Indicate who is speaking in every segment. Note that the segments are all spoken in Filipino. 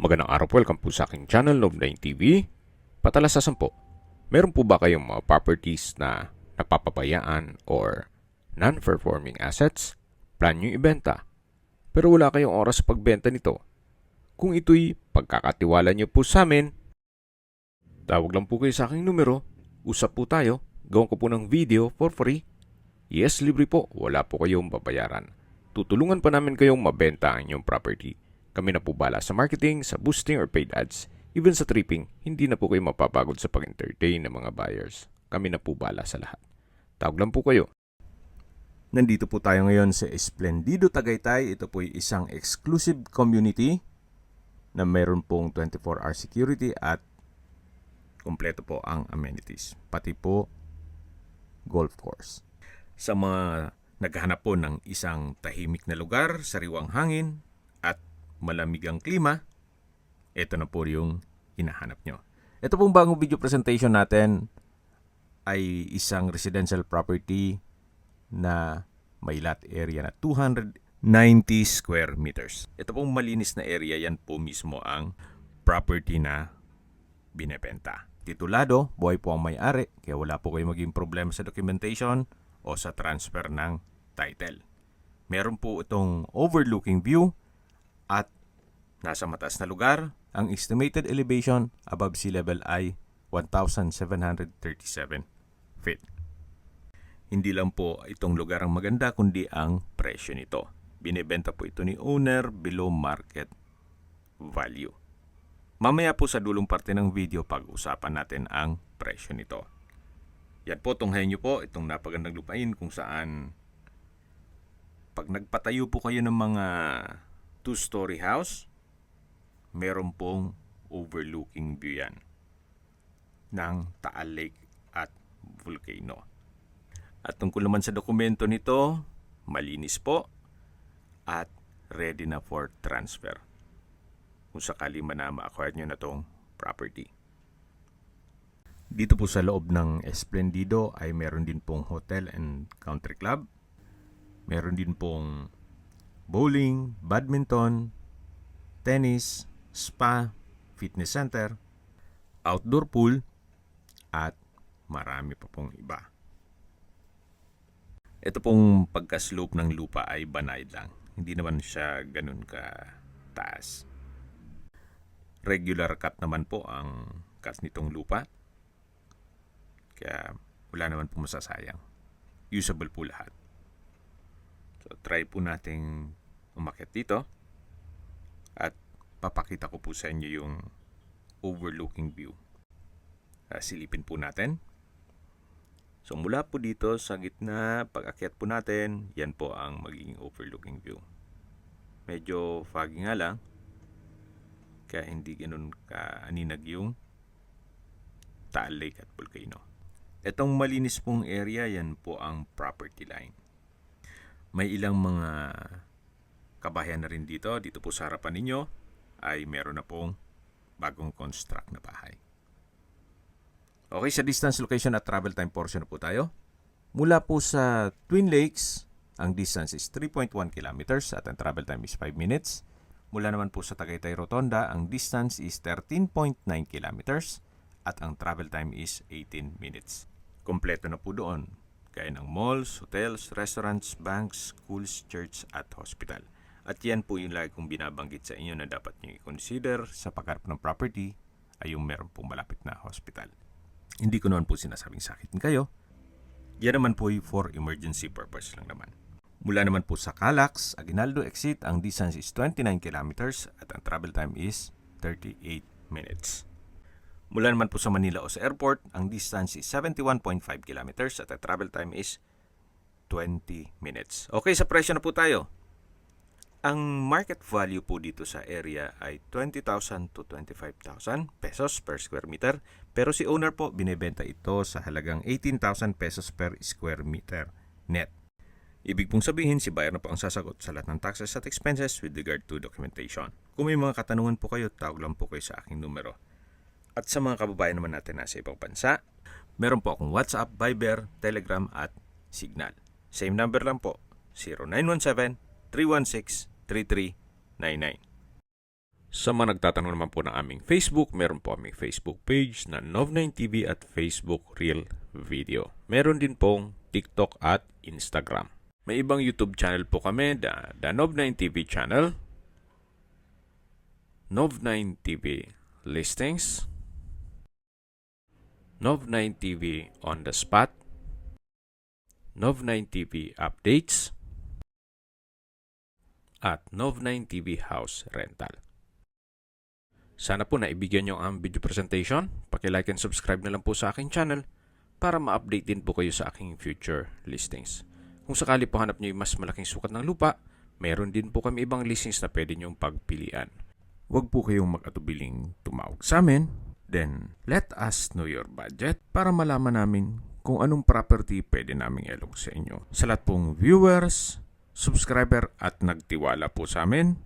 Speaker 1: Magandang araw po, welcome po sa aking channel, Love9 TV. Patalasasan po, meron po ba kayong mga properties na napapabayaan or non-performing assets? Plan nyo ibenta, pero wala kayong oras sa pagbenta nito. Kung ito'y pagkakatiwala nyo po sa amin, tawag lang po kayo sa aking numero, usap po tayo, gawin ko po ng video for free. Yes, libre po, wala po kayong babayaran. Tutulungan pa namin kayong mabenta ang inyong property. Kami na po bala sa marketing, sa boosting or paid ads. Even sa tripping, hindi na po kayo mapapagod sa pag-entertain ng mga buyers. Kami na po bala sa lahat. Tawag lang po kayo.
Speaker 2: Nandito po tayo ngayon sa Esplendido, Tagaytay. Ito po ay isang exclusive community na mayroon pong 24-hour security at kompleto po ang amenities. Pati po golf course. Sa mga naghahanap po ng isang tahimik na lugar, sariwang hangin at malamig ang klima, ito na po yung hinahanap nyo. Ito pong bagong video presentation natin ay isang residential property na may lot area na 290 square meters. Ito pong malinis na area, yan po mismo ang property na binebenta. Titulado, buhay po ang may-ari, kaya wala po kayo maging problema sa documentation o sa transfer ng title. Meron po itong overlooking view at nasa mataas na lugar. Ang estimated elevation above sea level ay 1,737 feet. Hindi lang po itong lugar ang maganda, kundi ang presyo nito. Binebenta po ito ni owner below market value. Mamaya po sa dulong parte ng video, pag-usapan natin ang presyo nito. Yan po, tunghayan nyo po itong napagandang lupain kung saan pag nagpatayo po kayo ng mga 2-story house, meron pong overlooking view yan ng Taal Lake at Volcano. At tungkol naman sa dokumento nito, malinis po at ready na for transfer kung sakali man na ma-acquire nyo na tong property. Dito po sa loob ng Esplendido ay meron din pong hotel and country club. Meron din pong bowling, badminton, tennis, spa, fitness center, outdoor pool, at marami pa pong iba. Ito pong pagka-slope ng lupa ay banayad lang. Hindi naman siya ganun ka taas. Regular cut naman po ang cut nitong lupa. Kaya wala naman po masasayang. Usable po lahat. So try po nating umakyat dito. At papakita ko po sa inyo yung overlooking view. Silipin po natin. So mula po dito sa gitna, pag-akyat po natin, yan po ang magiging overlooking view. Medyo foggy nga lang, kaya hindi ganun kaaninag yung Taal Lake at Volcano. Itong malinis pong area, yan po ang property line. May ilang mga kabahayan na rin dito. Dito po sa harapan ninyo ay meron na pong bagong construct na bahay. Okay, sa distance, location at travel time portion na po tayo. Mula po sa Twin Lakes, ang distance is 3.1 kilometers at ang travel time is 5 minutes. Mula naman po sa Tagaytay Rotonda, ang distance is 13.9 kilometers at ang travel time is 18 minutes. Kompleto na po doon, gaya ng malls, hotels, restaurants, banks, schools, church at hospital. At yan po yung lagi kong binabanggit sa inyo na dapat nyo i-consider sa pagharap ng property ay yung meron pong malapit na hospital. Hindi ko naman po sinasabing sakitin kayo. Yan naman po for emergency purpose lang naman. Mula naman po sa Calax, Aguinaldo exit, ang distance is 29 kilometers at ang travel time is 38 minutes. Mula naman po sa Manila o sa airport, ang distance is 71.5 kilometers at ang travel time is 20 minutes. Okay, sa presyo na po tayo. Ang market value po dito sa area ay 20,000 to 25,000 pesos per square meter. Pero si owner po, binebenta ito sa halagang 18,000 pesos per square meter net. Ibig pong sabihin, si buyer na po ang sasagot sa lahat ng taxes at expenses with regard to documentation. Kung may mga katanungan po kayo, tawag lang po kayo sa aking numero. At sa mga kababayan naman natin nasa ibang bansa, meron po akong WhatsApp, Viber, Telegram at Signal. Same number lang po, 0917-316-3399.
Speaker 1: Sa mga nagtatanong naman po ng aming Facebook, meron po aming Facebook page na Nov9TV at Facebook Real Video. Meron din pong TikTok at Instagram. May ibang YouTube channel po kami, the Nov9TV channel, Nov9TV Listings, Nov9TV On The Spot, Nov9TV Updates, at Nov9TV House Rental. Sana po naibigyan nyo ang video presentation. Paki-like and subscribe na lang po sa aking channel para ma-update din po kayo sa aking future listings. Kung sakali po hanap nyo yung mas malaking sukat ng lupa, meron din po kami ibang listings na pwede nyong pagpilian.
Speaker 2: Huwag po kayong mag-atubiling tumawag sa amin. Then, let us know your budget para malaman namin kung anong property pwede naming ilog sa inyo. Sa lahat pong viewers, subscriber at nagtiwala po sa amin,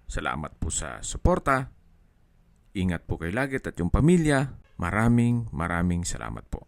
Speaker 2: salamat po sa suporta. Ingat po kayo lagi at yung pamilya. Maraming salamat po.